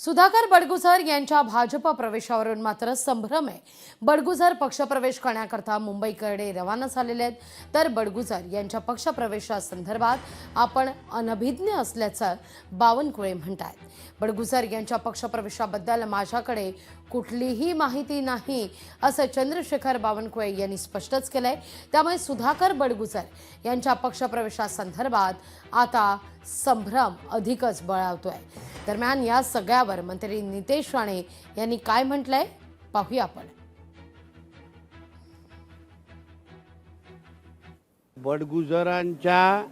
सुधाकर बडगुजर यांच्या भाजप प्रवेशावरून मात्र संभ्रम आहे। बडगुजर पक्षप्रवेश करण्याकरता मुंबईकडे रवाना झालेले आहेत, तर बडगुजर यांच्या पक्षप्रवेशासंदर्भात आपण अनभिज्ञ असल्याचं बावनकुळे म्हणतात। बडगुजर यांच्या पक्षप्रवेशाबद्दल माझ्याकडे कुठलीही माहिती नाही असं चंद्रशेखर बावनकुळे यांनी स्पष्टच केलंय। त्यामुळे सुधाकर बडगुजर यांच्या पक्षप्रवेशासंदर्भात आता संभ्रम अधिकच बळावतोय। दरम्यान या सगळ्यावर मंत्री नितेश राणे यांनी काय म्हटलंय पाहूया आपण। बडगुजरांच्या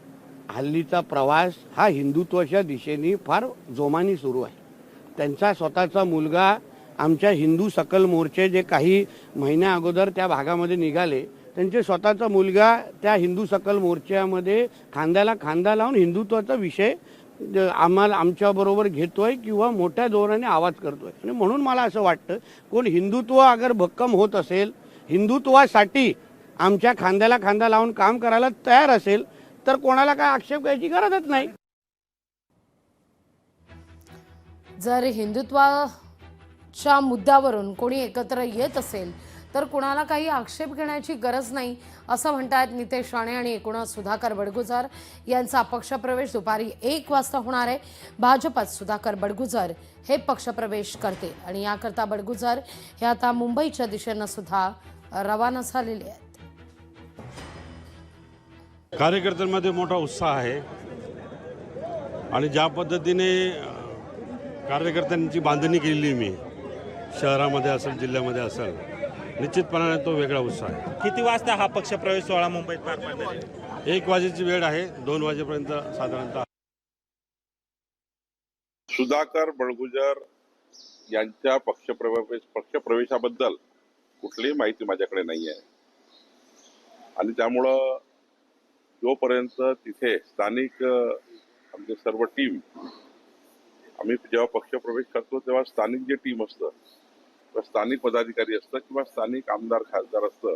हल्लीचा प्रवास हा हिंदुत्वाच्या दिशेने फार जोमाने सुरू आहे। त्यांचा स्वतःचा मुलगा आमच्या हिंदू सकल मोर्चे जे काही महिन्या अगोदर त्या भागामध्ये निघाले, त्यांचे स्वतःचा मुलगा त्या हिंदू सकल मोर्चामध्ये खांद्याला खांदा लावून हिंदुत्वाचा विषय आम्हाला आमच्याबरोबर घेतोय किंवा मोठ्या जोराने आवाज करतोय। आणि म्हणून मला असं वाटतं, कोण हिंदुत्व अगर भक्कम होत असेल, हिंदुत्वासाठी आमच्या खांद्याला खांदा लावून काम करायला तयार असेल, तर कोणाला काय आक्षेप करायची गरजच नाही। जर हिंदुत्वाच्या मुद्द्यावरून कोणी एकत्र येत असेल तर कोणाला काही आक्षेप घेण्याची गरज नाही असं म्हणतात नितेश राणे। आणि एकूणच सुधाकर बडगुजर यांचा पक्षप्रवेश दुपारी 1 वाजता होणार आहे। भाजपात सुधाकर बडगुजर हे पक्षप्रवेश करते आणि याकरता बडगुजर हे आता मुंबईच्या दिशेनं सुद्धा रवाना झालेले आहेत। कार्यकर्त्यांमध्ये मोठा उत्साह आहे आणि ज्या पद्धतीने कार्यकर्त्यांची बांधणी केलेली मी शहरामध्ये असेल, जिल्ह्यामध्ये असेल, निश्चितपणाने तो वेगळा उत्साह आहे। किती वाजता हा पक्षप्रवेश सोहळा मुंबईत पार पडणार आहे? 1 वाजेची वेळ आहे, 2 वाजेपर्यंत साधारणतः। सुधाकर बडगुजर यांच्या पक्षप्रवेशाबद्दल कुठलीही माहिती माझ्याकडे नाही आहे आणि त्यामुळं जोपर्यंत तिथे स्थानिक आमचे सर्व टीम, आम्ही जेव्हा पक्षप्रवेश करतो तेव्हा स्थानिक जे टीम असतं, स्थानिक पदाधिकारी असतं किंवा स्थानिक आमदार खासदार असतं,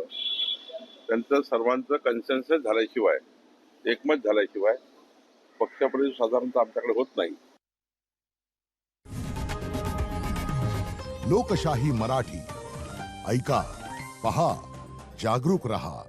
त्यांचं सर्वांचं कन्सेन्सस झाल्याशिवाय, एकमत झाल्याशिवाय पक्षप्रवेश साधारणतः आमच्याकडे होत नाही। लोकशाही मराठी ऐका, पहा, जागरूक रहा।